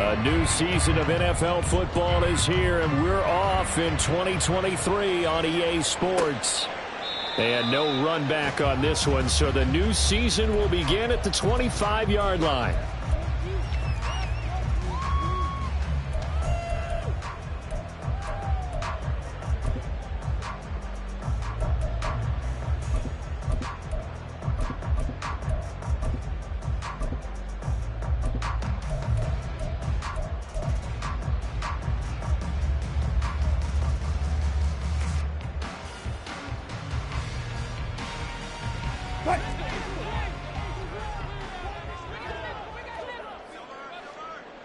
A new season of NFL football is here, and we're off in 2023 on EA Sports. And no run back on this one, so the new season will begin at the 25-yard line.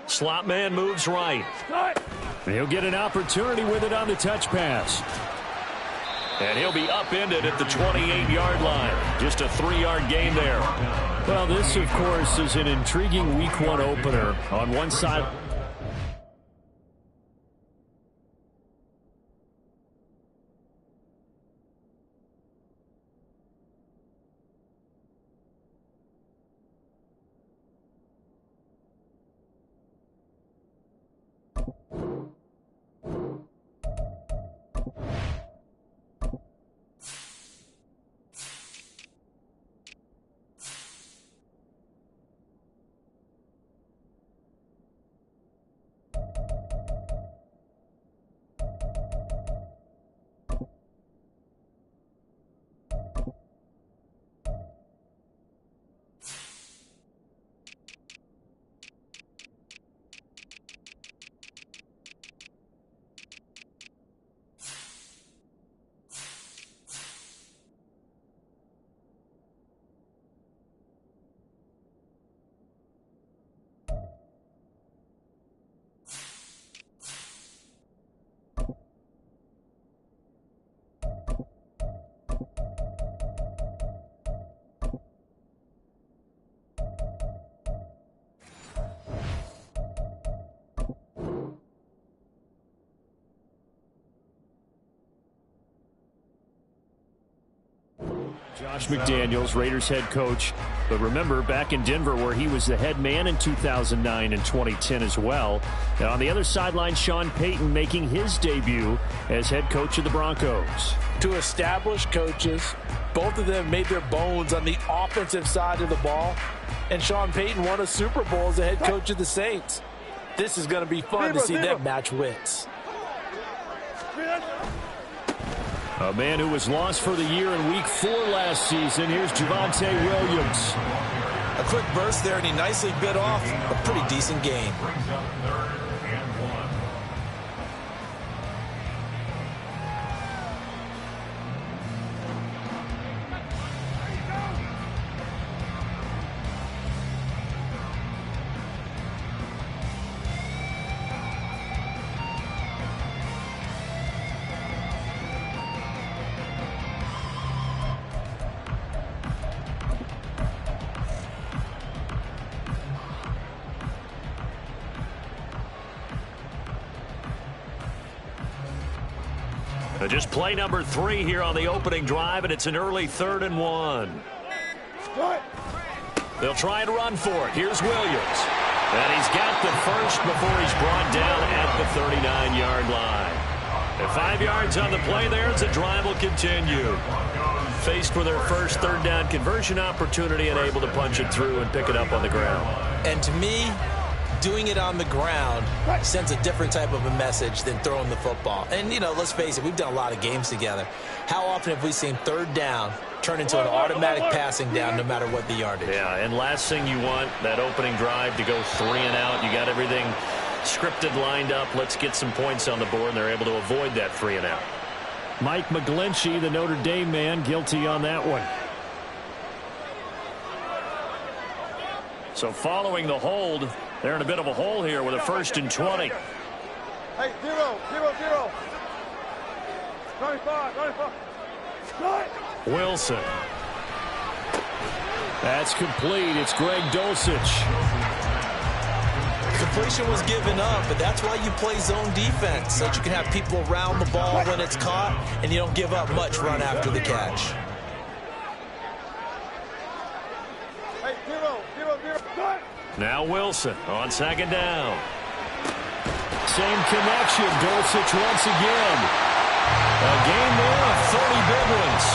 Slot man moves right. And he'll get an opportunity with it on the touch pass. And he'll be upended at the 28-yard line. Just a 3-yard gain there. Well, this, of course, is an intriguing Week 1 opener. On one side, Josh McDaniels, Raiders head coach. But remember, back in Denver where he was the head man in 2009 and 2010 as well. And on the other sideline, Sean Payton making his debut as head coach of the Broncos. Two established coaches. Both of them made their bones on the offensive side of the ball. And Sean Payton won a Super Bowl as the head coach of the Saints. This is going to be fun to see them match wits. A man who was lost for the year in Week 4 last season. Here's Javonte Williams. A quick burst there, and he nicely bit off a pretty decent gain. Just play number 3 here on the opening drive, and it's an early 3rd and 1. They'll try and run for it. Here's Williams. And he's got the first before he's brought down at the 39-yard line. And 5 yards on the play there as the drive will continue. Faced with their first 3rd down conversion opportunity and able to punch it through and pick it up on the ground. And to me, doing it on the ground sends a different type of a message than throwing the football. And, you know, let's face it, we've done a lot of games together. How often have we seen 3rd down turn into an automatic passing down no matter what the yardage? Yeah, and last thing you want, that opening drive to go 3 and out. You got everything scripted, lined up. Let's get some points on the board, and they're able to avoid that 3 and out. Mike McGlinchey, the Notre Dame man, guilty on that one. So following the hold, they're in a bit of a hole here with a 1st and 20. Hey, 0, 0, 0. 95, 95. Wilson. That's complete. It's Greg Dulcich. Completion was given up, but that's why you play zone defense, so that you can have people around the ball when it's caught, and you don't give up much run after the catch. Hey, 0, 0, 0. Now Wilson on 2nd down. same connection. Dulcich once again. A game there of 30 big ones.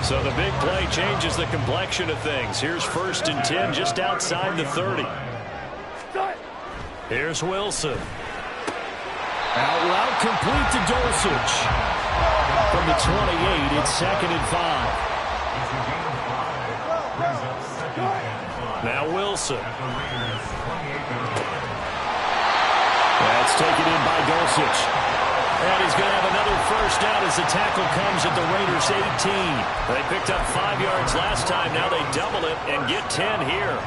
So the big play changes the complexion of things. Here's 1st and 10 just outside the 30. Here's Wilson. Out route complete to Dulcich. From the 28, it's 2nd and 5. Now Wilson. That's taken in by Dulcich. And he's going to have another first down as the tackle comes at the Raiders' 18. They picked up 5 yards last time. Now they double it and get 10 here.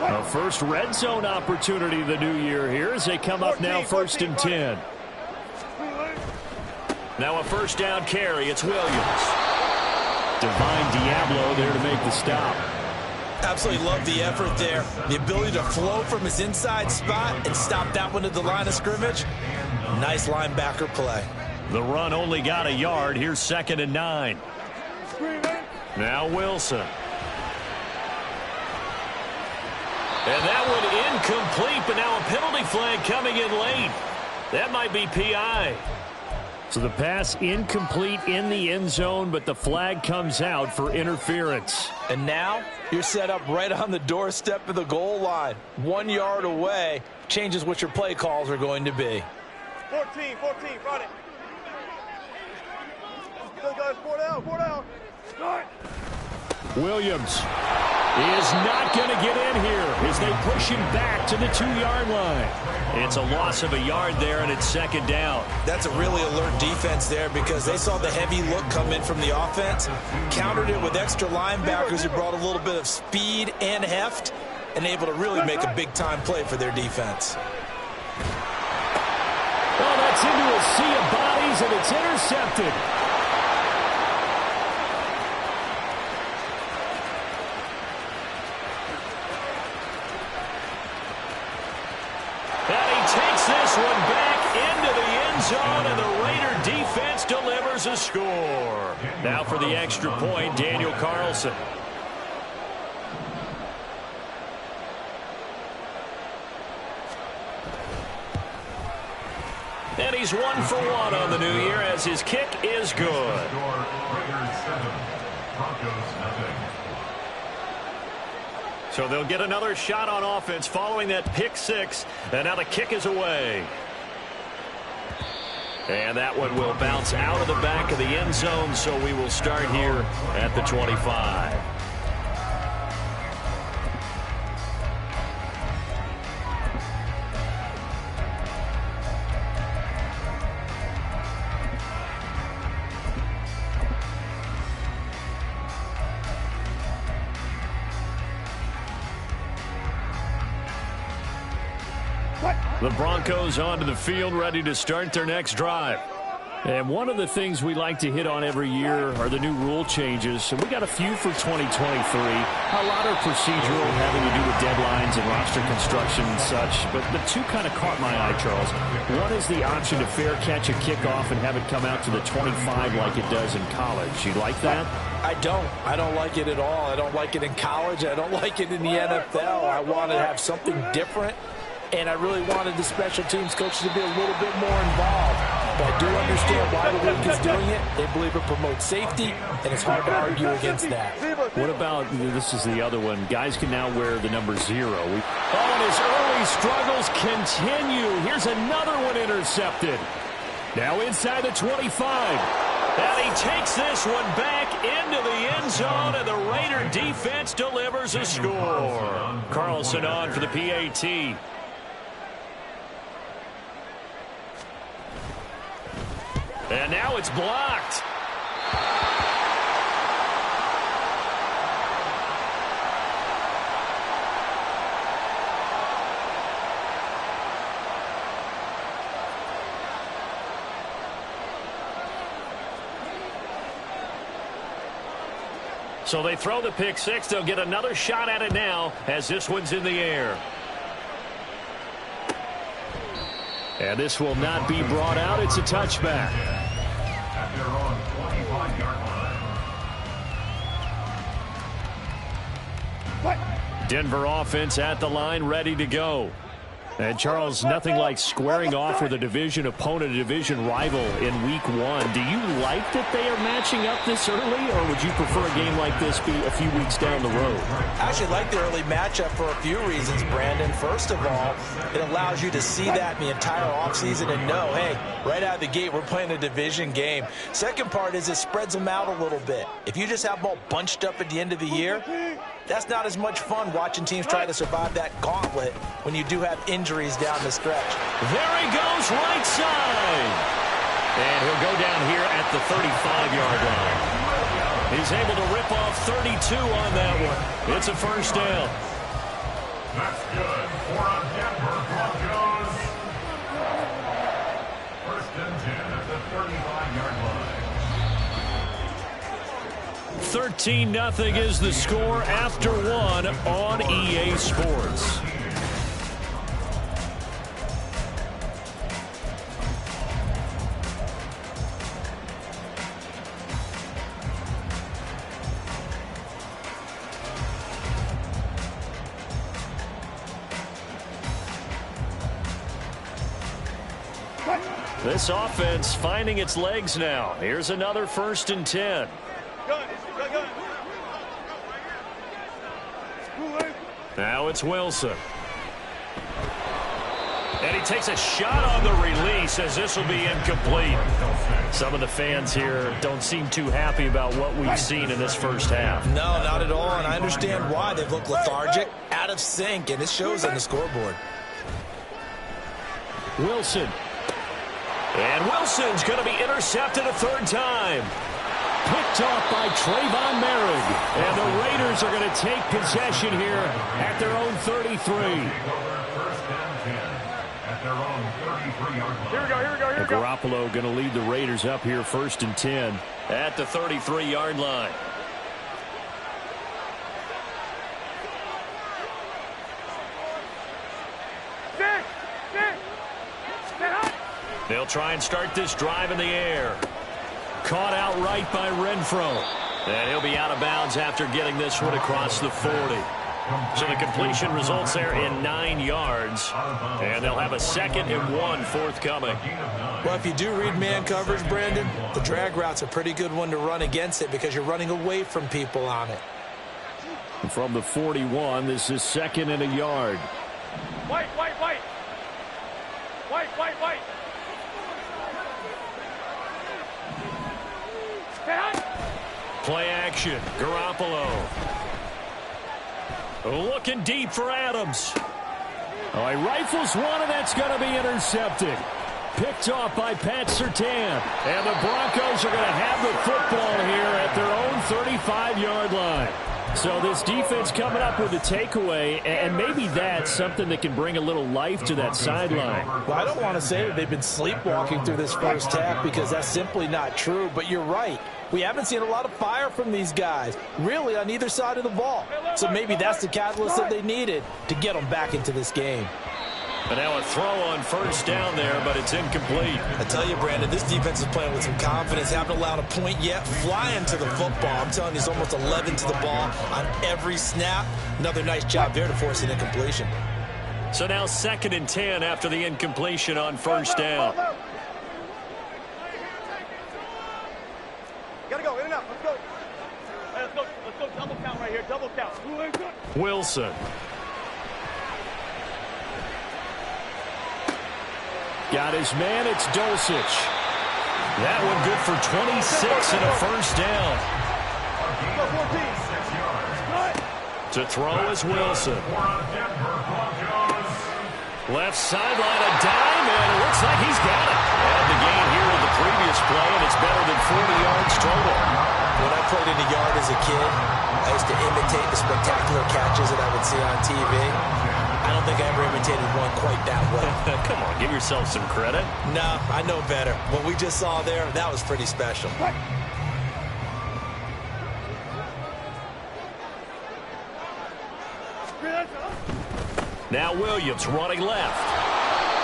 A first red zone opportunity the new year here as they come up now 1st and 10. Now a first down carry. It's Williams. Divine Diablo there to make the stop. Absolutely love the effort there. The ability to flow from his inside spot and stop that one at the line of scrimmage. Nice linebacker play. The run only got a yard. Here's 2nd and 9. Now Wilson. And that one incomplete, but now a penalty flag coming in late. That might be PI. So the pass incomplete in the end zone, but the flag comes out for interference. And now you're set up right on the doorstep of the goal line. 1 yard away changes what your play calls are going to be. 14, run it. Go, guys, 4 down. Start. Williams is not going to get in here as they push him back to the 2-yard line. It's a loss of a yard there, and it's 2nd down. That's a really alert defense there because they saw the heavy look come in from the offense, countered it with extra linebackers who brought a little bit of speed and heft, and able to really make a big-time play for their defense. Well, that's into a sea of bodies, and it's intercepted. Takes this one back into the end zone, and the Raider defense delivers a score. Now for the extra point, Daniel Carlson. And he's 1 for 1 on the new year as his kick is good. So they'll get another shot on offense following that pick 6. And now the kick is away. And that one will bounce out of the back of the end zone. So we will start here at the 25. The Broncos onto the field, ready to start their next drive. And one of the things we like to hit on every year are the new rule changes. And we got a few for 2023. A lot are procedural, having to do with deadlines and roster construction and such. But the two kind of caught my eye, Charles. One is the option to fair catch a kickoff and have it come out to the 25 like it does in college. You like that? I don't. I don't like it at all. I don't like it in college. I don't like it in the NFL. I want to have something different. And I really wanted the special teams coach to be a little bit more involved. But I do understand why the league is doing it. They believe it promotes safety, and it's hard to argue against that. What about, this is the other one, guys can now wear the number 0. And his early struggles continue. Here's another one intercepted. Now inside the 25. And he takes this one back into the end zone, and the Raider defense delivers a score. Carlson on for the PAT. And now it's blocked. So they throw the pick 6. They'll get another shot at it now as this one's in the air. And this will not be brought out. It's a touchback. Denver offense at the line, ready to go. And, Charles, nothing like squaring off with a division opponent, a division rival in Week 1. Do you like that they are matching up this early, or would you prefer a game like this be a few weeks down the road? I actually like the early matchup for a few reasons, Brandon. First of all, it allows you to see that in the entire offseason and know, hey, right out of the gate, we're playing a division game. Second part is it spreads them out a little bit. If you just have them all bunched up at the end of the year, that's not as much fun watching teams try to survive that gauntlet when you do have injuries down the stretch. There he goes, right side. And he'll go down here at the 35-yard line. He's able to rip off 32 on that one. It's a first down. That's good for a Denver Broncos. First and 10 at the 35-yard line. 13-0 is the score after one on EA Sports. This offense finding its legs now. Here's another first and 10. Now it's Wilson. And he takes a shot on the release as this will be incomplete. Some of the fans here don't seem too happy about what we've seen in this first half. No, not at all, and I understand why. They've looked lethargic, out of sync, and it shows on the scoreboard. Wilson. And Wilson's going to be intercepted a third time. Picked off by Trayvon Merrick. And the Raiders are going to take possession here at their own 33. And Garoppolo going to lead the Raiders up here first and 10 at the 33-yard line. They'll try and start this drive in the air. Caught outright by Renfro. And he'll be out of bounds after getting this one across the 40. So the completion results there in 9 yards. And they'll have a 2nd and 1 forthcoming. Well, if you do read man coverage, Brandon, the drag route's a pretty good one to run against it because you're running away from people on it. From the 41, this is 2nd and a yard. White. Play action. Garoppolo. Looking deep for Adams. Oh, he rifles one, and that's going to be intercepted. Picked off by Pat Surtain. And the Broncos are going to have the football here at their own 35-yard line. So this defense coming up with a takeaway, and maybe that's something that can bring a little life to that sideline. Well, I don't want to say that they've been sleepwalking through this first half because that's simply not true, but you're right. We haven't seen a lot of fire from these guys, really, on either side of the ball. So maybe that's the catalyst that they needed to get them back into this game. But now a throw on first down there, but it's incomplete. I tell you, Brandon, this defense is playing with some confidence. Haven't allowed a point yet. Flying to the football. I'm telling you, it's almost 11 to the ball on every snap. Another nice job there to force an incompletion. So now 2nd and 10 after the incompletion on first down. Gotta go, in and out, let's go. Hey, let's go, double count right here, double count. Wilson. Got his man, it's Dulcich. That one good for 26 and a first down. To throw is Wilson. Left sideline, a dime, and it looks like he's got it. And the gain here with the previous play, and it's better than 40 yards total. When I played in the yard as a kid, I used to imitate the spectacular catches that I would see on TV. I don't think I ever imitated one quite that well. Come on, give yourself some credit. No, I know better. What we just saw there, that was pretty special. Now Williams running left.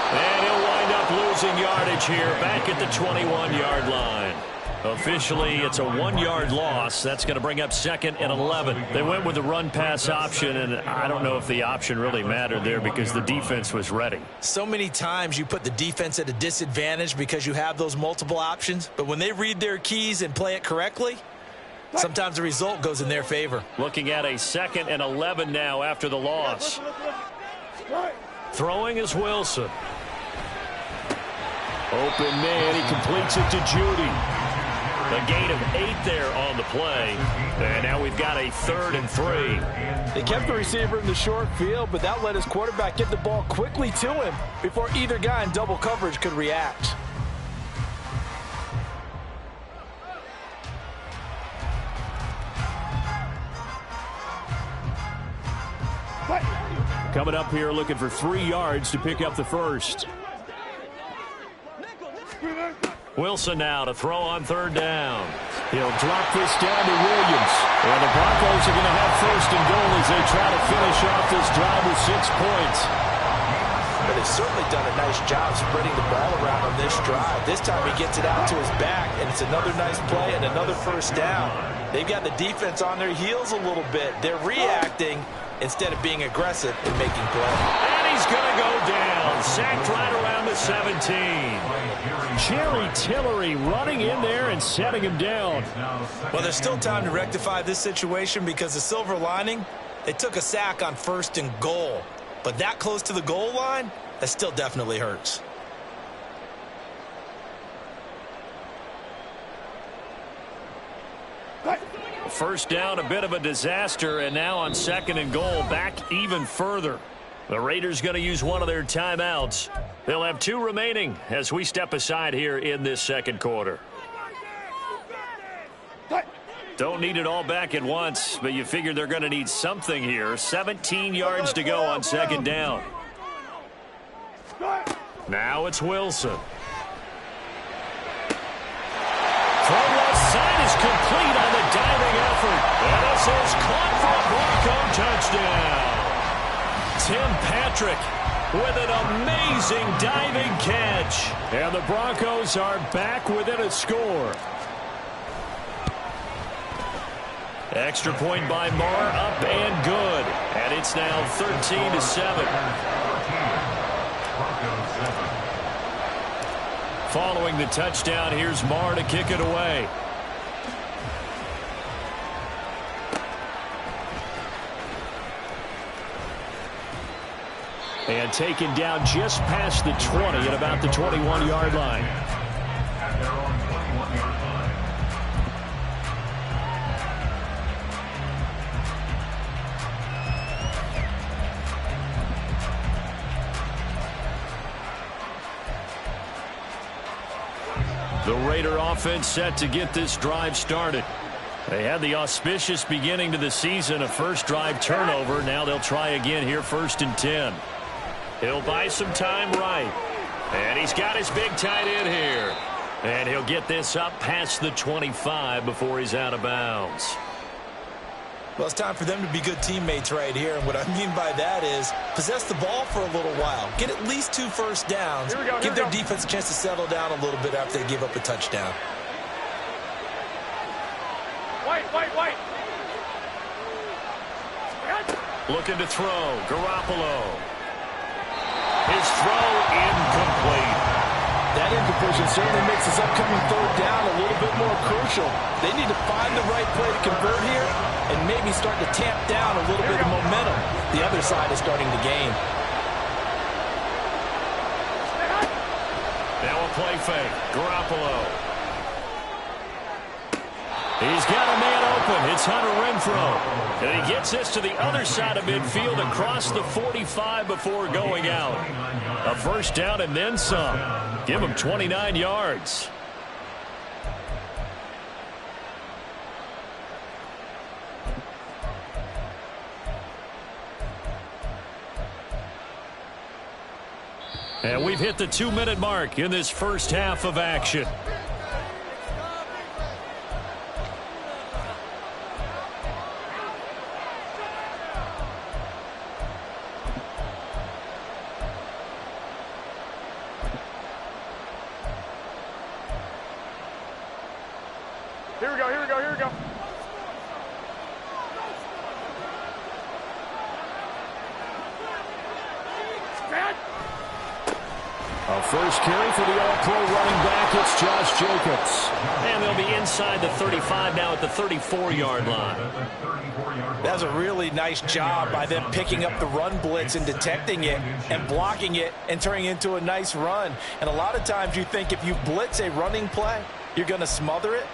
And he'll wind up losing losing yardage here back at the 21-yard line. Officially, it's a 1-yard loss. That's going to bring up 2nd and 11. They went with the run-pass option, and I don't know if the option really mattered there because the defense was ready. So many times you put the defense at a disadvantage because you have those multiple options, but when they read their keys and play it correctly, sometimes the result goes in their favor. Looking at a 2nd and 11 now after the loss. Throwing is Wilson. Open man, he completes it to Judy. A gain of 8 there on the play. And now we've got a 3rd and 3. They kept the receiver in the short field, but that let his quarterback get the ball quickly to him before either guy in double coverage could react. Coming up here looking for 3 yards to pick up the first. Wilson now to throw on 3rd down. He'll drop this down to Williams. And the Broncos are going to have 1st and goal as they try to finish off this drive with 6 points. But they've certainly done a nice job spreading the ball around on this drive. This time he gets it out to his back, and it's another nice play and another 1st down. They've got the defense on their heels a little bit. They're reacting instead of being aggressive and making plays. And he's going to go down. Sacked right around the 17. Jerry Tillery running in there and setting him down. Well, there's still time to rectify this situation because the silver lining, they took a sack on 1st and goal. But that close to the goal line, that still definitely hurts. First down, a bit of a disaster, and now on 2nd and goal, back even further. The Raiders going to use one of their timeouts. They'll have 2 remaining as we step aside here in this 2nd quarter. Don't need it all back at once, but you figure they're going to need something here. 17 yards to go on 2nd down. Now it's Wilson. Throw left side is complete on the diving effort. And this is caught for a Bronco touchdown. Tim Patrick with an amazing diving catch. And the Broncos are back within a score. Extra point by Marr, up and good. And it's now 13-7. Following the touchdown, here's Marr to kick it away. And taken down just past the 20 at about the 21-yard line. At their own 21-yard line. The Raider offense set to get this drive started. They had the auspicious beginning to the season, a first drive turnover. Now they'll try again here, 1st and 10. He'll buy some time right. And he's got his big tight end here. And he'll get this up past the 25 before he's out of bounds. Well, it's time for them to be good teammates right here. And what I mean by that is possess the ball for a little while. Get at least 2 first downs. Give their defense a chance to settle down a little bit after they give up a touchdown. White. Looking to throw. Garoppolo. His throw incomplete. That incompletion certainly makes this upcoming 3rd down a little bit more crucial. They need to find the right play to convert here and maybe start to tamp down a little bit of momentum. The other side is starting to gain. Now a play fake. Garoppolo. He's got a man open. It's Hunter Renfrow. And he gets this to the other side of midfield across the 45 before going out. A first down and then some. Give him 29 yards. And we've hit the 2-minute mark in this first half of action. Here we go, here we go, here we go. A first carry for the All-Pro running back. It's Josh Jacobs. And they'll be inside the 35 now at the 34-yard line. That was a really nice job by them picking up the run blitz and detecting it and blocking it and turning it into a nice run. And a lot of times you think if you blitz a running play, you're going to smother it.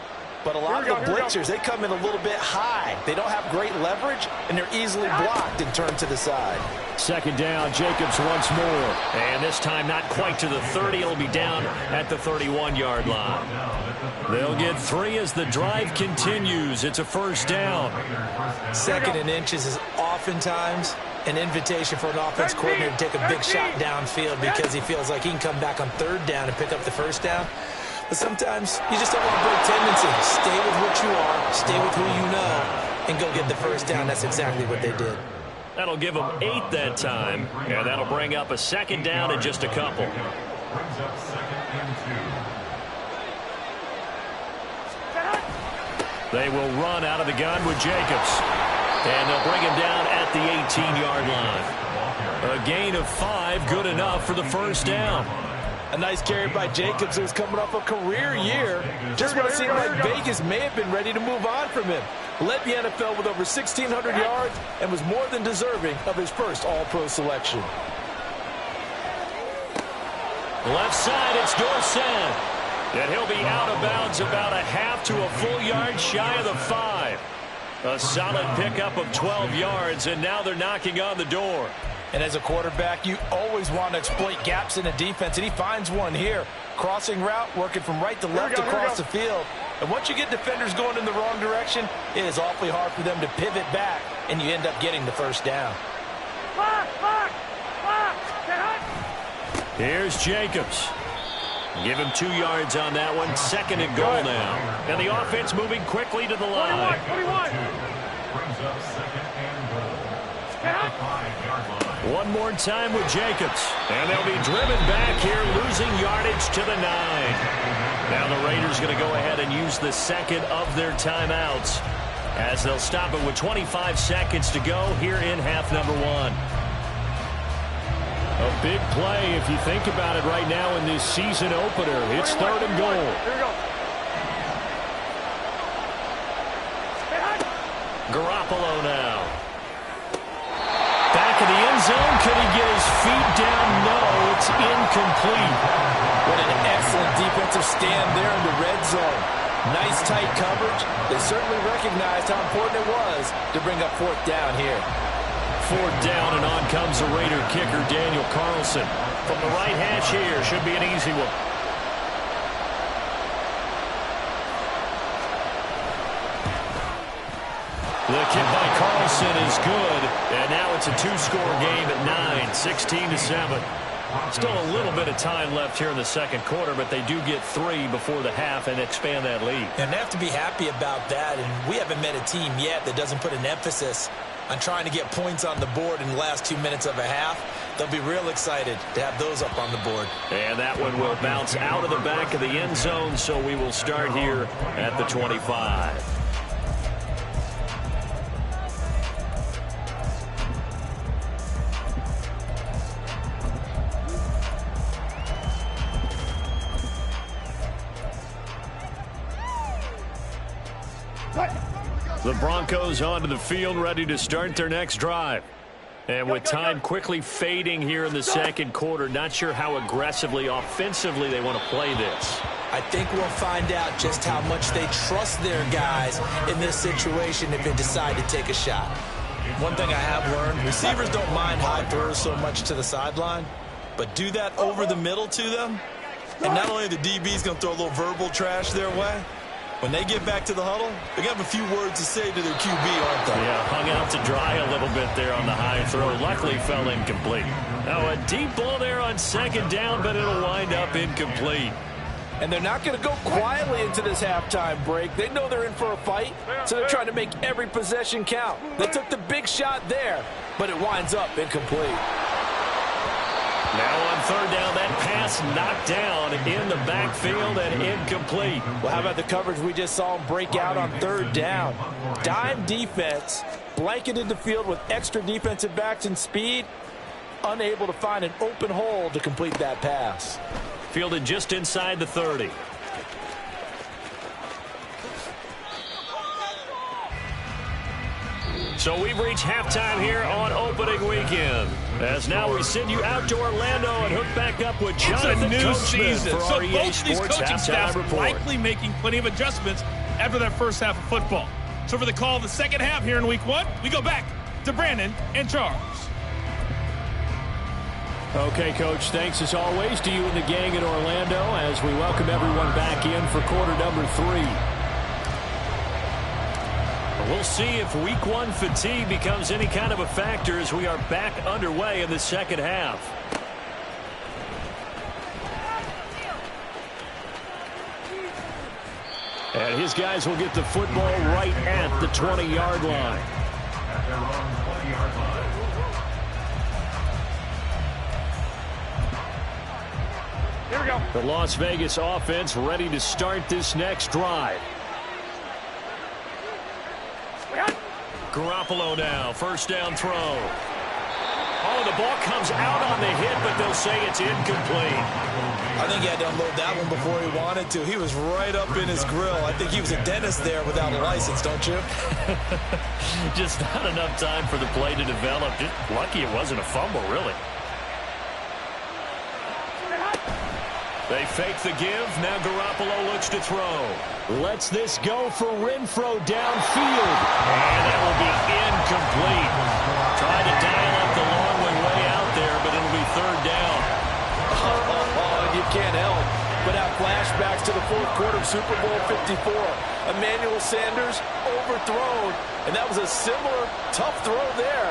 But a lot of the blitzers, they come in a little bit high. They don't have great leverage, and they're easily blocked and turned to the side. Second down, Jacobs once more. And this time not quite to the 30. It'll be down at the 31-yard line. They'll get 3 as the drive continues. It's a first down. Second and inches is oftentimes an invitation for an offense coordinator to take a big shot downfield because he feels like he can come back on third down and pick up the first down. But sometimes you just don't want to break tendency. Stay with what you are, stay with who you know, and go get the first down. That's exactly what they did. That'll give them 8 that time, and that'll bring up a second down in just a couple. Brings up 2nd and 2. They will run out of the gun with Jacobs. And they'll bring him down at the 18-yard line. A gain of 5, good enough for the first down. A nice carry by Jacobs, who's coming off a career year. Just when it seemed like Vegas may have been ready to move on from him. Led the NFL with over 1,600 yards and was more than deserving of his first All-Pro selection. Left side, it's Dorsett. And he'll be out of bounds about a half to a full yard shy of the 5. A solid pickup of 12 yards, and now they're knocking on the door. And as a quarterback, you always want to exploit gaps in the defense, and he finds one here. Crossing route, working from right to left across the field. And once you get defenders going in the wrong direction, it is awfully hard for them to pivot back, and you end up getting the first down. Here's Jacobs. Give him 2 yards on that one. Second and goal now. And the offense moving quickly to the line. 21. Brings up 2nd and goal. At the 5-yard line. One more time with Jacobs. And they'll be driven back here, losing yardage to the 9. Now the Raiders going to go ahead and use the second of their timeouts as they'll stop it with 25 seconds to go here in half number 1. A big play if you think about it right now in this season opener. It's 3rd and goal. Here we go. Garoppolo now. Back in the end zone. Could he get his feet down? No, it's incomplete. What an excellent defensive stand there in the red zone. Nice tight coverage. They certainly recognized how important it was to bring up 4th down here. 4th down, and on comes the Raider kicker, Daniel Carlson. From the right hash here, should be an easy one. The kick by Carlson is good, and now it's a 2-score game at 9, 16-7. Still a little bit of time left here in the second quarter, but they do get 3 before the half and expand that lead. And they have to be happy about that, and we haven't met a team yet that doesn't put an emphasis on trying to get points on the board in the last 2 minutes of a half. They'll be real excited to have those up on the board. And that one will bounce out of the back of the end zone, so we will start here at the 25. The Broncos onto the field, ready to start their next drive. And with time quickly fading here in the second quarter, not sure how aggressively, offensively they want to play this. I think we'll find out just how much they trust their guys in this situation if they decide to take a shot. One thing I have learned, receivers don't mind high throws so much to the sideline, but do that over the middle to them, and not only the DB's going to throw a little verbal trash their way, when they get back to the huddle, they're going to have a few words to say to their QB, aren't they? Yeah, hung out to dry a little bit there on the high throw. Luckily fell incomplete. Now a deep ball there on second down, but it'll wind up incomplete. And they're not going to go quietly into this halftime break. They know they're in for a fight, so they're trying to make every possession count. They took the big shot there, but it winds up incomplete. Now on third down, that pass knocked down in the backfield and incomplete. Well, how about the coverage we just saw him break out on third down? Dime defense, blanketed the field with extra defensive backs and speed, unable to find an open hole to complete that pass. Fielded just inside the 30. So we've reached halftime here on opening weekend. As now we send you out to Orlando and hook back up with Jonathan Coachman for so our EA both of these Sports coaching Halftime staffs Report. likely making plenty of adjustments after that first half of football. So for the call of the second half here in week 1, we go back to Brandon and Charles. Okay, Coach, thanks as always to you and the gang in Orlando as we welcome everyone back in for quarter number 3. We'll see if week 1 fatigue becomes any kind of a factor as we are back underway in the second half. And his guys will get the football right at the 20-yard line. At their own 20-yard line. Here we go. The Las Vegas offense ready to start this next drive. Garoppolo now, first down throw. Oh, the ball comes out on the hit, but they'll say it's incomplete. I think he had to unload that one before he wanted to. He was right up in his grill. I think he was a dentist there without a license, don't you? Just not enough time for the play to develop. Just lucky it wasn't a fumble, really. They fake the give. Now Garoppolo looks to throw. Lets this go for Renfro downfield. And that will be incomplete. Tried to dial up the long way out there, but it'll be third down. You can't help but have flashbacks to the fourth quarter of Super Bowl 54. Emmanuel Sanders overthrown, and that was a similar tough throw there.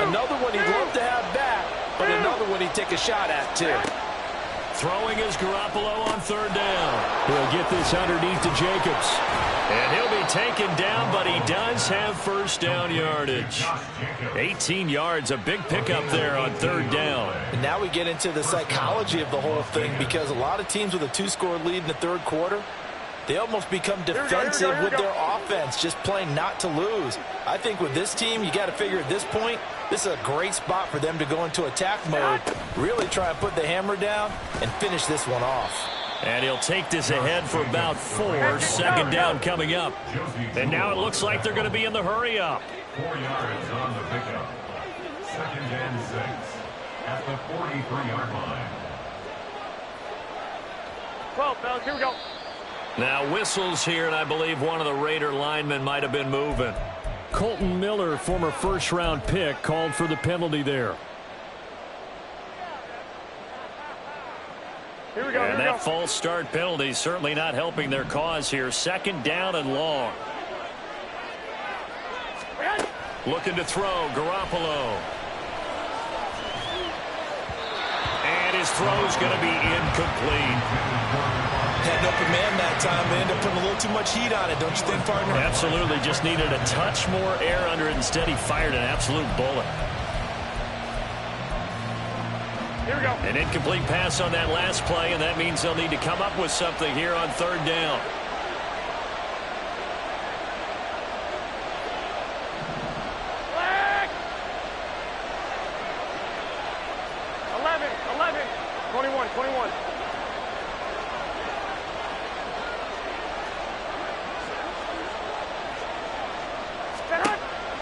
Another one he'd love to have back, but another one he'd take a shot at, too. Throwing is Garoppolo on third down. He'll get this underneath to Jacobs. And he'll be taken down, but he does have first down yardage. 18 yards, a big pickup there on third down. And now we get into the psychology of the whole thing, because a lot of teams with a 2-score lead in the third quarter, they almost become defensive with their offense, just playing not to lose. I think with this team, you got to figure at this point, this is a great spot for them to go into attack mode, really try and put the hammer down and finish this one off. And he'll take this ahead for about 4. Second down coming up. And now it looks like they're going to be in the hurry up. 4 yards on the pickup. 2nd and 6 at the 43-yard line. 12, fellas, here we go. Now whistles here, and I believe one of the Raider linemen might have been moving. Colton Miller, former first-round pick, called for the penalty there. Here we go. And that false start penalty certainly not helping their cause here. Second down and long. Looking to throw, Garoppolo. And his throw's going to be incomplete. Had an open man that time, but ended up putting a little too much heat on it, don't you think, partner? Absolutely, just needed a touch more air under it. Instead, he fired an absolute bullet. Here we go. An incomplete pass on that last play, and that means they'll need to come up with something here on third down. Flag! 11, 21.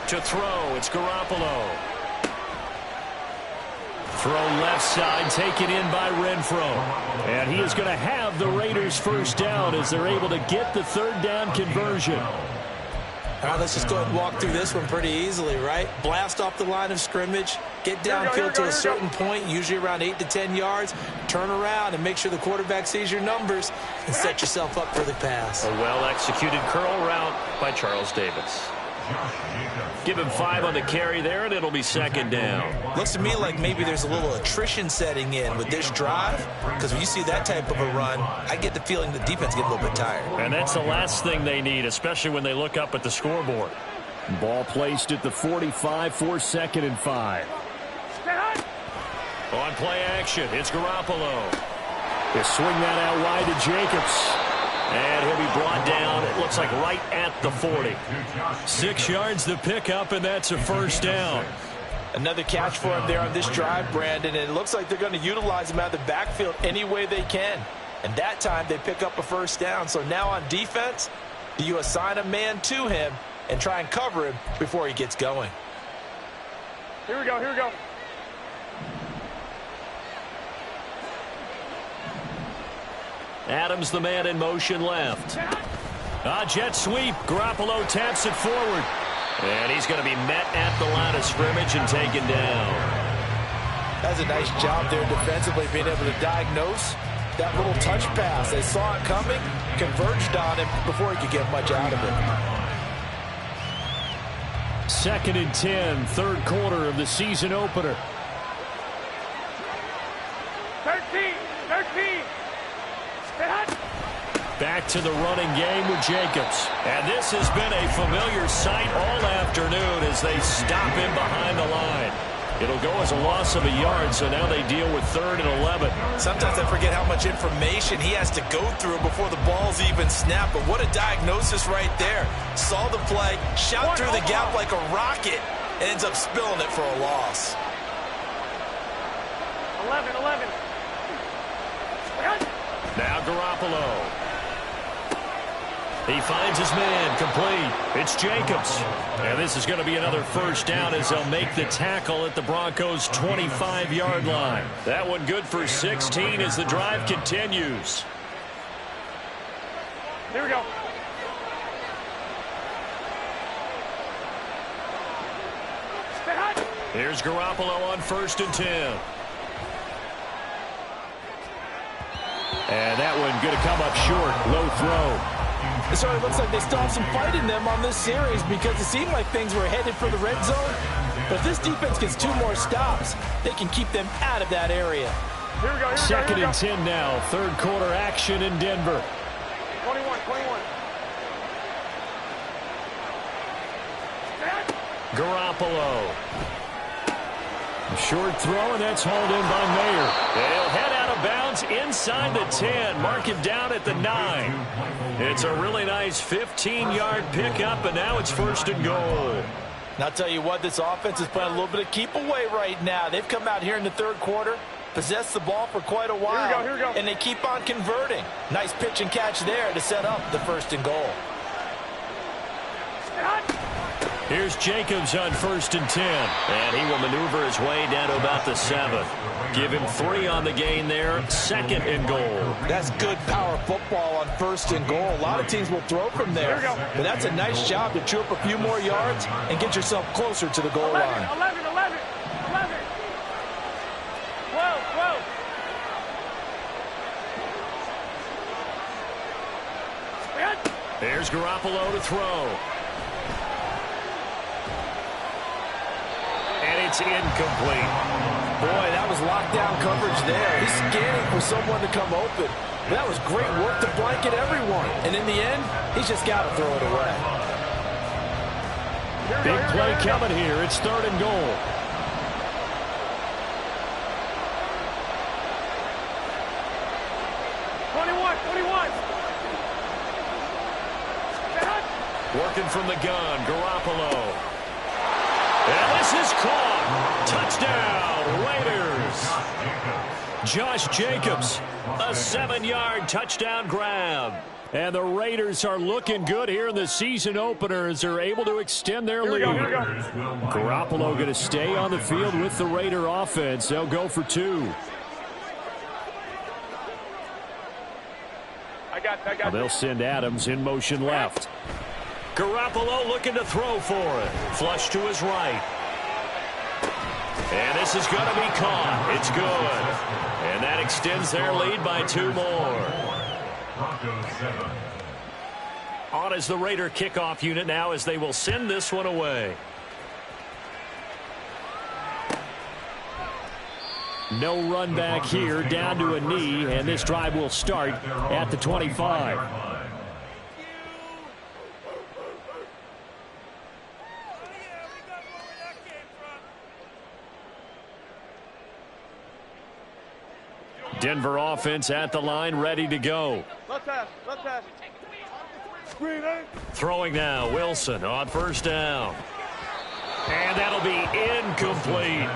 To throw, it's Garoppolo. Throw left side, taken in by Renfro. And he is going to have the Raiders first down as they're able to get the third down conversion. All right, let's just go ahead and walk through this one pretty easily, right? Blast off the line of scrimmage, get downfield to a certain point, usually around 8 to 10 yards, turn around and make sure the quarterback sees your numbers and set yourself up for the pass. A well-executed curl route by Charles Davis. Give him 5 on the carry there, and it'll be second down. Looks to me like maybe there's a little attrition setting in with this drive, because when you see that type of a run, I get the feeling the defense gets a little bit tired. And that's the last thing they need, especially when they look up at the scoreboard. Ball placed at the 45 for 2nd and 5. On play action, it's Garoppolo. They swing that out wide to Jacobs. And he'll be brought down, it looks like right at the 40. 6 yards to pick up, and that's a first down. Another catch for him there on this drive, Brandon, and it looks like they're going to utilize him out of the backfield any way they can. And that time they pick up a first down. So now on defense, do you assign a man to him and try and cover him before he gets going? Here we go, here we go. Adams, the man in motion left. Jet sweep. Garoppolo taps it forward. And he's going to be met at the line of scrimmage and taken down. That's a nice job there defensively, being able to diagnose that little touch pass. They saw it coming, converged on him before he could get much out of it. 2nd and 10, third quarter of the season opener. 13. Back to the running game with Jacobs. And this has been a familiar sight all afternoon as they stop him behind the line. It'll go as a loss of a yard, so now they deal with 3rd and 11. Sometimes I forget how much information he has to go through before the ball's even snapped. But what a diagnosis right there. Saw the play, shot through the gap like a rocket, and ends up spilling it for a loss. 11. Now Garoppolo. He finds his man, complete. It's Jacobs. And this is going to be another first down as they'll make the tackle at the Broncos' 25-yard line. That one good for 16 as the drive continues. Here we go. Here's Garoppolo on 1st and 10. And that one going to come up short. Low throw. So it looks like they still have some fight in them on this series because it seemed like things were headed for the red zone. But if this defense gets 2 more stops, they can keep them out of that area. Here we go. 2nd and 10 now. Third quarter action in Denver. 21. Garoppolo. Short throw, and that's hauled in by Mayer. They'll head out of bounds inside the 10. Mark it down at the 9. It's a really nice 15-yard pickup, and now it's 1st and goal. And I'll tell you what, this offense is playing a little bit of keep away right now. They've come out here in the 3rd quarter, possessed the ball for quite a while, here we go. And they keep on converting. Nice pitch and catch there to set up the 1st and goal. Here's Jacobs on 1st and 10. And he will maneuver his way down to about the 7th. Give him 3 on the gain there. 2nd and goal. That's good power football on 1st and goal. A lot of teams will throw from there. But that's a nice job to chew up a few more yards and get yourself closer to the goal line. 11. 12. There's Garoppolo to throw. And it's incomplete. Boy, that was lockdown coverage there. He's scanning for someone to come open. That was great work to blanket everyone. And in the end, he's just got to throw it away. Big play coming here. It's 3rd and goal. Working from the gun, Garoppolo. And this is caught. Touchdown, Raiders. Josh Jacobs, a 7-yard touchdown grab. And the Raiders are looking good here in the season opener as they're able to extend their lead. Garoppolo going to stay on the field with the Raider offense. They'll go for 2. They'll send Adams in motion left. Garoppolo looking to throw for it. Flush to his right. And this is going to be caught. It's good. And that extends their lead by 2 more. On as the Raider kickoff unit now as they will send this one away. No run back here, down to a knee, and this drive will start at the 25. Denver offense at the line, ready to go. Left pass, left pass. Throwing now, Wilson on first down. And that'll be incomplete.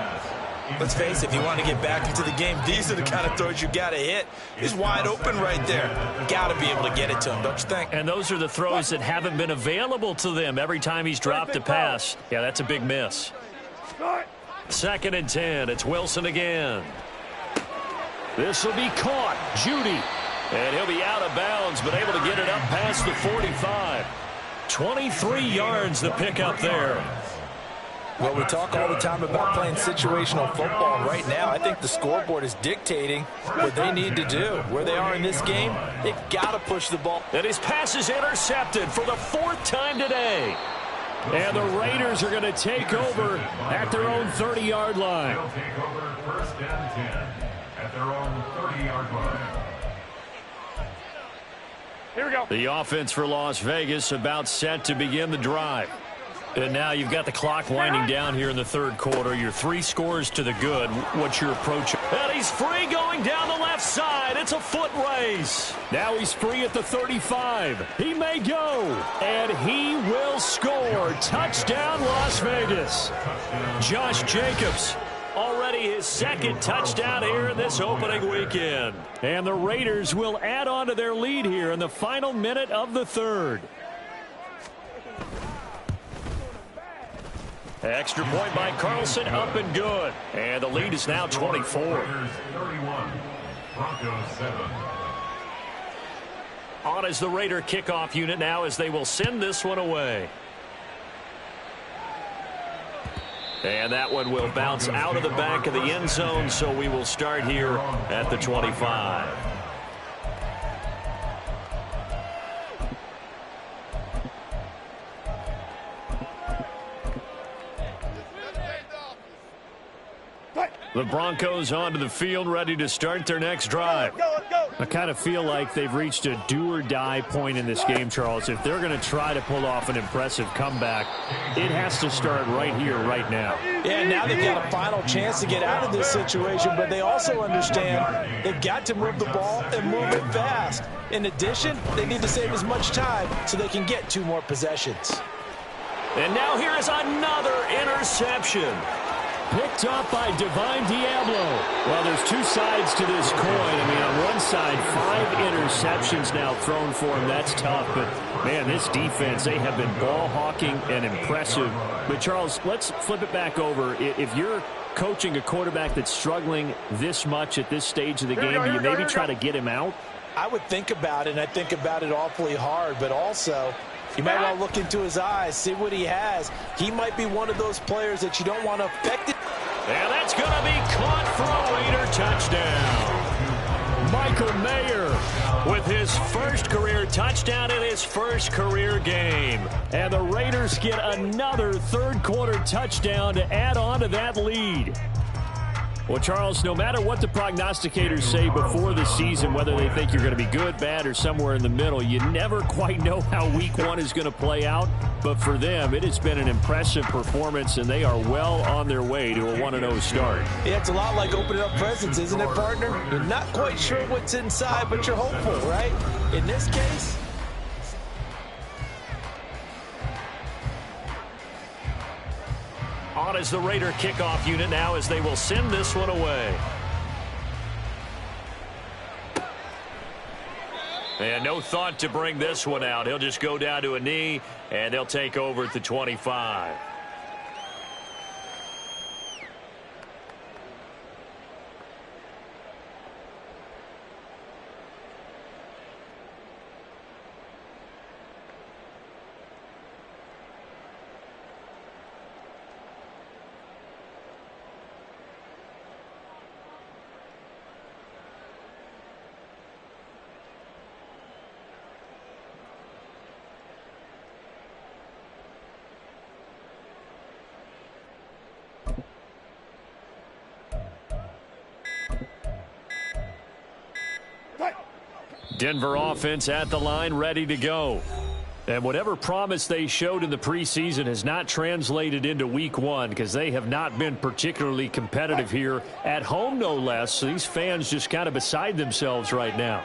Let's face it, if you want to get back into the game, these are the kind of throws you got to hit. He's wide open right there. Got to be able to get it to him, don't you think? And those are the throws that haven't been available to them every time he's dropped a pass. Yeah, that's a big miss. 2nd and 10. It's Wilson again. This will be caught. Judy. And he'll be out of bounds, but able to get it up past the 45. 23 yards the pickup there. Well, we talk all the time about playing situational football. Right now, I think the scoreboard is dictating what they need to do. Where they are in this game, they've got to push the ball. And his pass is intercepted for the 4th time today. And the Raiders are going to take over at their own 30-yard line. They'll take over 1st and 10 at their own 30-yard line. Here we go. The offense for Las Vegas about set to begin the drive. And now you've got the clock winding down here in the 3rd quarter. Your 3 scores to the good. What's your approach? And he's free going down the left side. It's a foot race. Now he's free at the 35. He may go. And he will score. Touchdown, Las Vegas. Josh Jacobs. Already his 2nd touchdown here in this opening weekend. And the Raiders will add on to their lead here in the final minute of the 3rd. Extra point by Carlson, up and good. And the lead is now 24. Raiders 31, Broncos 7. On as the Raider kickoff unit now as they will send this one away. And that one will bounce out of the back of the end zone, so we will start here at the 25. The Broncos onto the field, ready to start their next drive. I kind of feel like they've reached a do-or-die point in this game, Charles. If they're going to try to pull off an impressive comeback, it has to start right here, right now. Yeah, now they've got a final chance to get out of this situation, but they also understand they've got to move the ball and move it fast. In addition, they need to save as much time so they can get 2 more possessions. And now here is another interception. Picked up by Divine Diablo. Well, there's 2 sides to this coin. I mean, on one side, 5 interceptions now thrown for him. That's tough. But, man, this defense, they have been ball hawking and impressive. But, Charles, let's flip it back over. If you're coaching a quarterback that's struggling this much at this stage of the game, do you maybe try to get him out? I would think about it, and I think about it awfully hard. But also, you might want to look into his eyes, see what he has. He might be one of those players that you don't want to affect it. And that's going to be caught for a Raider touchdown. Michael Mayer with his first career touchdown in his first career game. And the Raiders get another 3rd quarter touchdown to add on to that lead. Well, Charles, no matter what the prognosticators say before the season, whether they think you're going to be good, bad, or somewhere in the middle, you never quite know how week 1 is going to play out. But for them, it has been an impressive performance, and they are well on their way to a 1-0 start. Yeah, it's a lot like opening up presents, isn't it, partner? You're not quite sure what's inside, but you're hopeful, right? In this case, on as the Raider kickoff unit now as they will send this one away. And no thought to bring this one out. He'll just go down to a knee, and they'll take over at the 25. Denver offense at the line, ready to go. And whatever promise they showed in the preseason has not translated into week one because they have not been particularly competitive here at home, no less. So these fans just kind of beside themselves right now.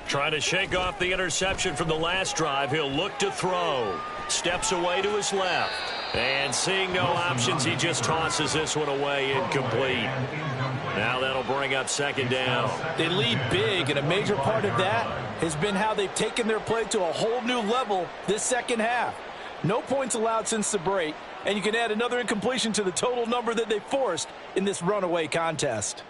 Trying to shake off the interception from the last drive. He'll look to throw. Steps away to his left. And seeing no options, he just tosses this one away, incomplete. Now that'll bring up second down. They lead big, and a major part of that has been how they've taken their play to a whole new level this second half. No points allowed since the break, and you can add another incompletion to the total number that they forced in this runaway contest.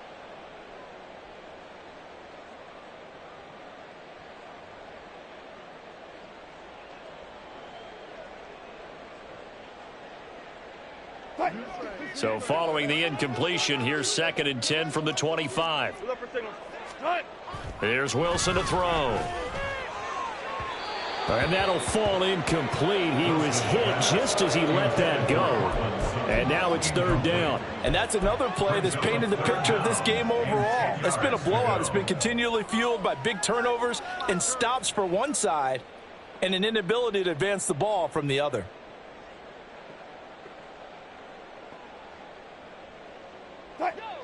So following the incompletion, here's 2nd and 10 from the 25. Here's Wilson to throw. And that'll fall incomplete. He was hit just as he let that go. And now it's 3rd down. And that's another play that's painted the picture of this game overall. It's been a blowout. It's been continually fueled by big turnovers and stops for one side and an inability to advance the ball from the other.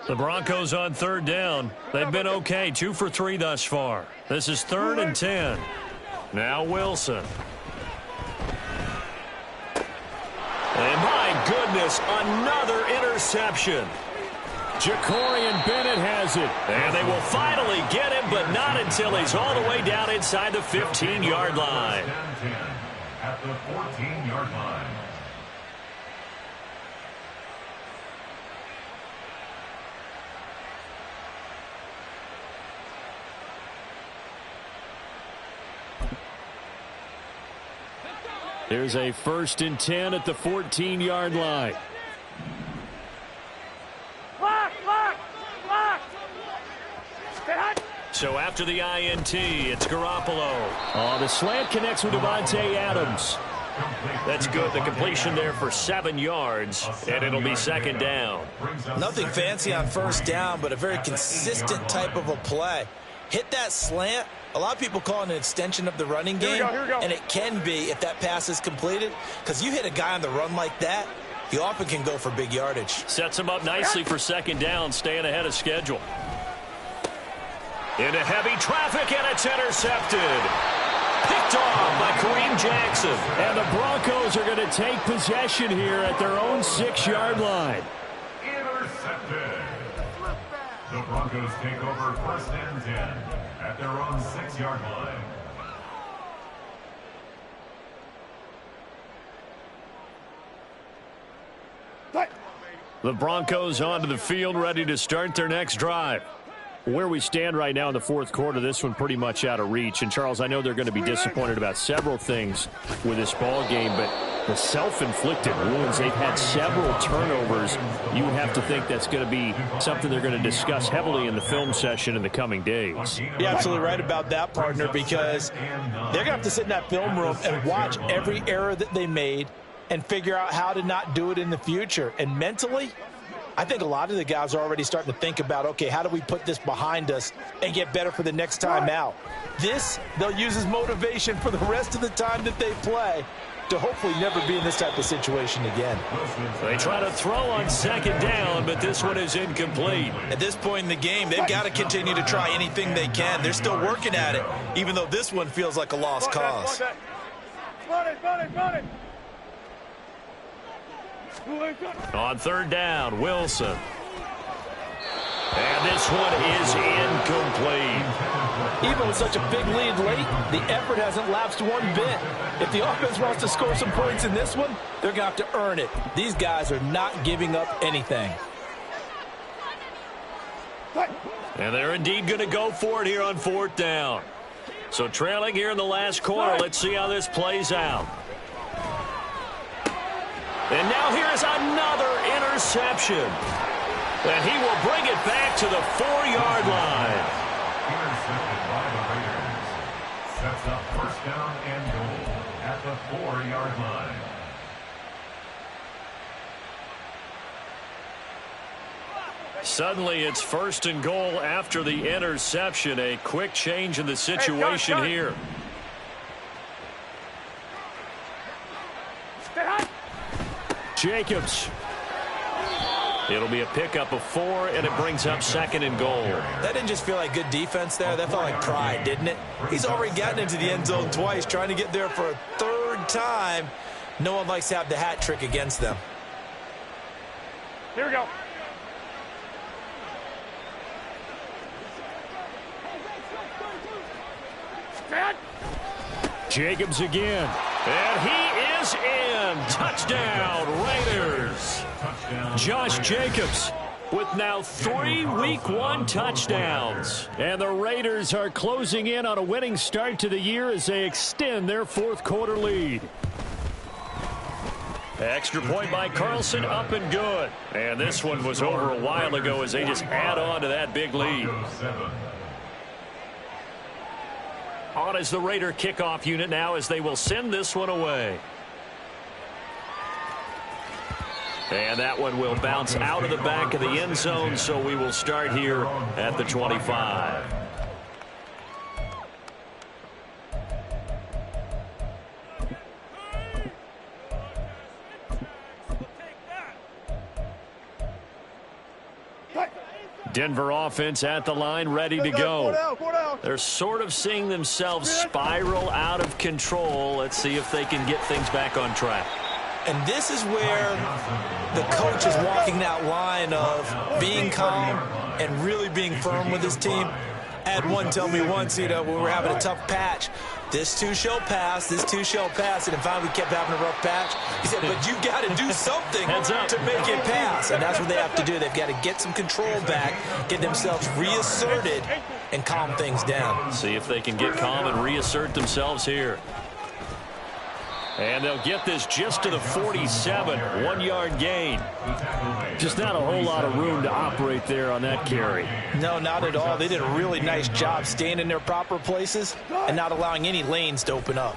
The Broncos on 3rd down. They've been okay, 2 for 3 thus far. This is 3rd and 10. Now Wilson. And my goodness, another interception. Jacorian Bennett has it. And they will finally get him, but not until he's all the way down inside the 15-yard line. At the 14-yard line. Here's a 1st and 10 at the 14-yard line. So after the INT, it's Garoppolo. Oh, the slant connects with Devontae Adams. That's good. The completion there for 7 yards, and it'll be 2nd down. Nothing fancy on 1st down, but a very consistent type of a play. Hit that slant. A lot of people call it an extension of the running game, and it can be if that pass is completed, because you hit a guy on the run like that, he often can go for big yardage. Sets him up nicely for 2nd down, staying ahead of schedule. Into heavy traffic, and it's intercepted. Picked off by Kareem Jackson. And the Broncos are going to take possession here at their own 6-yard line. Intercepted. The Broncos take over 1st and 10 at their own 6-yard line. The Broncos onto the field, ready to start their next drive. Where we stand right now in the 4th quarter, this one pretty much out of reach. And, Charles, I know they're going to be disappointed about several things with this ball game, but the self-inflicted wounds, they've had several turnovers. You would have to think that's going to be something they're going to discuss heavily in the film session in the coming days. You're absolutely right about that, partner, because they're going to have to sit in that film room and watch every error that they made and figure out how to not do it in the future. And mentally, I think a lot of the guys are already starting to think about, okay, how do we put this behind us and get better for the next time out? This, they'll use as motivation for the rest of the time that they play to hopefully never be in this type of situation again. They try to throw on 2nd down, but this one is incomplete. At this point in the game, they've got to continue to try anything they can. They're still working at it, even though this one feels like a lost cause. On 3rd down, Wilson. And this one is incomplete. Even with such a big lead late, the effort hasn't lapsed one bit. If the offense wants to score some points in this one, they're going to have to earn it. These guys are not giving up anything. And they're indeed going to go for it here on 4th down. So trailing here in the last quarter, let's see how this plays out. And now here is another interception. And he will bring it back to the 4-yard line. Intercepted by the Raiders. Sets up 1st down and goal at the 4-yard line. Suddenly it's 1st and goal after the interception. A quick change in the situation here. Jacobs. It'll be a pickup of 4, and it brings up 2nd and goal. That didn't just feel like good defense there. That felt like pride, didn't it? He's already gotten into the end zone twice, trying to get there for a 3rd time. No one likes to have the hat trick against them. Here we go. Jacobs again. And he is in. Touchdown, Raiders. Josh Jacobs with now 3 Week 1 touchdowns. And the Raiders are closing in on a winning start to the year as they extend their 4th quarter lead. Extra point by Carlson, up and good. And this one was over a while ago as they just add on to that big lead. On is the Raider kickoff unit now as they will send this one away. And that one will bounce out of the back of the end zone, so we will start here at the 25. Denver offense at the line, ready to go. They're sort of seeing themselves spiral out of control. Let's see if they can get things back on track. And this is where the coach is walking that line of being calm and really being firm with his team. I had one tell me once, when we were having a tough patch, this too shall pass, this too shall pass, and finally we kept having a rough patch. He said, but you got to do something to make it pass, and that's what they have to do. They've got to get some control back, get themselves reasserted, and calm things down. See if they can get calm and reassert themselves here. And they'll get this just to the 47, 1-yard gain. Just not a whole lot of room to operate there on that carry. No, not at all. They did a really nice job staying in their proper places and not allowing any lanes to open up.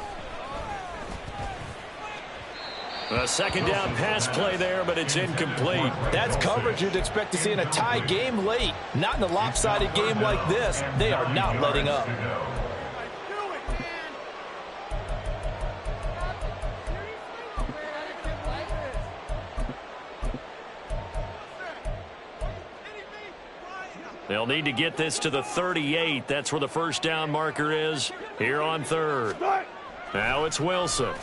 A 2nd down pass play there, but it's incomplete. That's coverage you'd expect to see in a tie game late. Not in a lopsided game like this. They are not letting up. They'll need to get this to the 38. That's where the 1st down marker is here on 3rd. Now it's Wilson.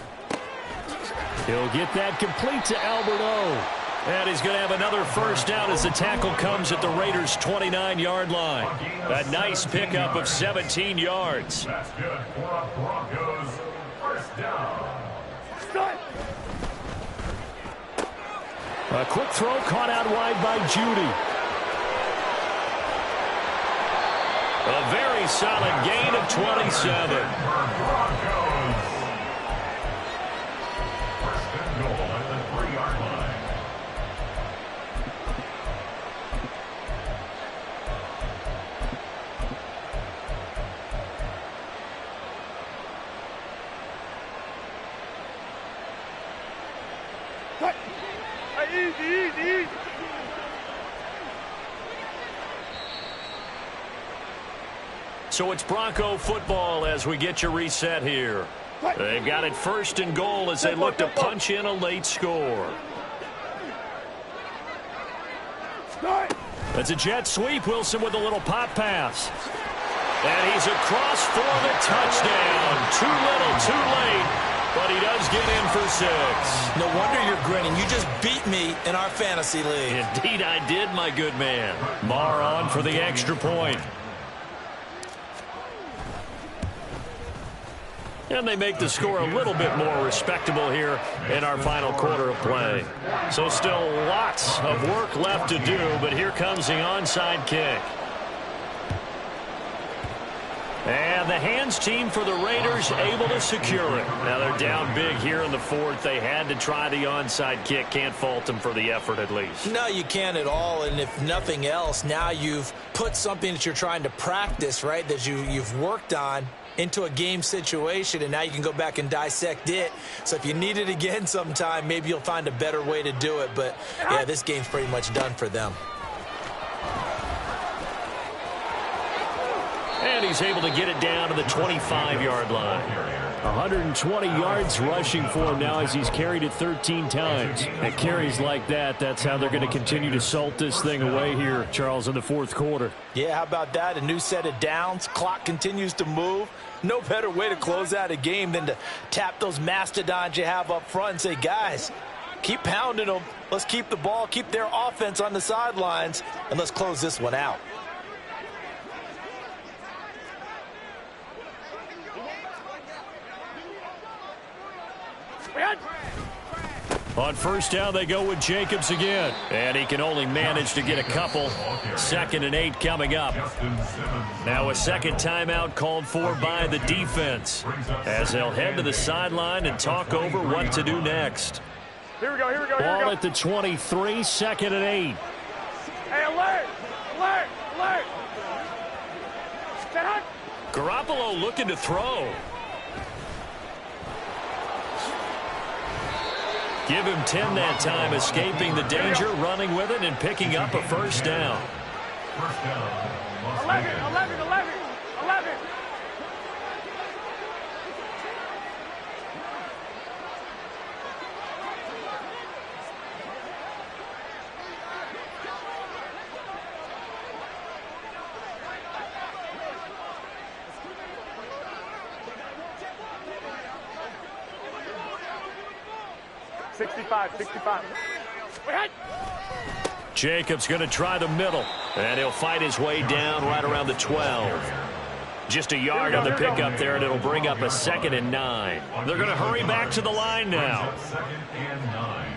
He'll get that complete to Albert O. And he's going to have another 1st down as the tackle comes at the Raiders' 29-yard line. A nice pickup of 17 yards. That's good for a Broncos 1st down. A quick throw caught out wide by Judy. A very solid gain of 27. Easy. So it's Bronco football as we get you reset here. They've got it 1st and goal as they look to punch in a late score. That's a jet sweep. Wilson with a little pop pass. And he's across for the touchdown. Too little, too late. But he does get in for 6. No wonder you're grinning. You just beat me in our fantasy league. Indeed I did, my good man. Marr on for the extra point. And they make the score a little bit more respectable here in our final quarter of play. So still lots of work left to do, but here comes the onside kick. And the hands team for the Raiders able to secure it. Now they're down big here in the 4th. They had to try the onside kick. Can't fault them for the effort at least. No, you can't at all. And if nothing else, now you've put something that you're trying to practice, right, that you've worked on into a game situation, and now you can go back and dissect it. So if you need it again sometime, maybe you'll find a better way to do it. But, yeah, this game's pretty much done for them. And he's able to get it down to the 25-yard line. 120 yards rushing for him now as he's carried it 13 times. At carries like that, that's how they're going to continue to salt this thing away here, Charles, in the fourth quarter. Yeah, how about that? A new set of downs. Clock continues to move. No better way to close out a game than to tap those mastodons you have up front and say, guys, keep pounding them. Let's keep the ball, keep their offense on the sidelines, and let's close this one out. On first down, they go with Jacobs again. And he can only manage to get a couple. 2nd and 8 coming up. Now a second timeout called for by the defense, as they'll head to the sideline and talk over what to do next. Here we go, here we go, Ball at the 23, 2nd and 8. Hey, alert! Alert! Alert! Set up! Garoppolo looking to throw. Give him 10 that time, escaping the danger, running with it, and picking up a first down. 11, 11, 11, 11. Jacobs going to try the middle, and he'll fight his way down right around the 12. Just a yard on the pickup there, and it'll bring up a 2nd and 9. They're going to hurry back to the line now. 2nd and 9.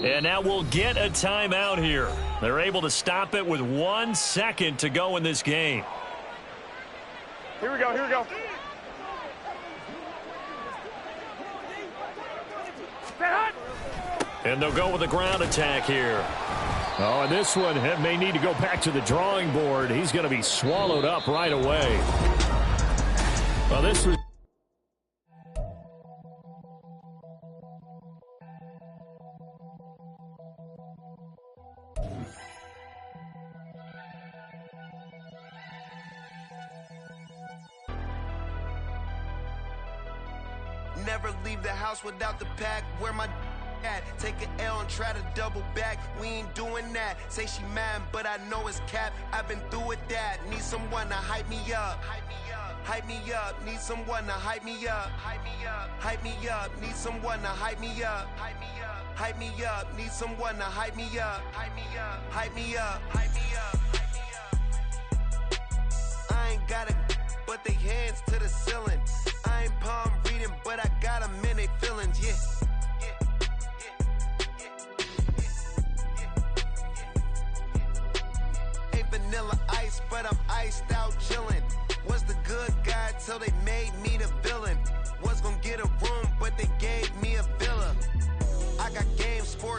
And now we'll get a timeout here. They're able to stop it with 1 second to go in this game. Here we go, here we go. And they'll go with a ground attack here. Oh, and this one may need to go back to the drawing board. He's going to be swallowed up right away. Well, this was... Never leave the house without the pack. Where my at? Take an L and try to double back. We ain't doing that. Say she mad, but I know it's cap. I've been through with that. Need someone to hype me up. Hype me up. Hype me up. Need someone to hype me up. Hype me up. Hype me up. Need someone to hype me up. Hype me up. Hype me up. Need someone to hype me up. Hype me up. Hype me up. Hype me up. Hype me up. I ain't got a, but they hands to the ceiling. I ain't palm reading, but I got them in they feelings, yeah. Ain't vanilla ice, but I'm iced out chillin'. Was the good guy till they made me the villain. Was gonna get a room, but they gave me a villa. I got game sports.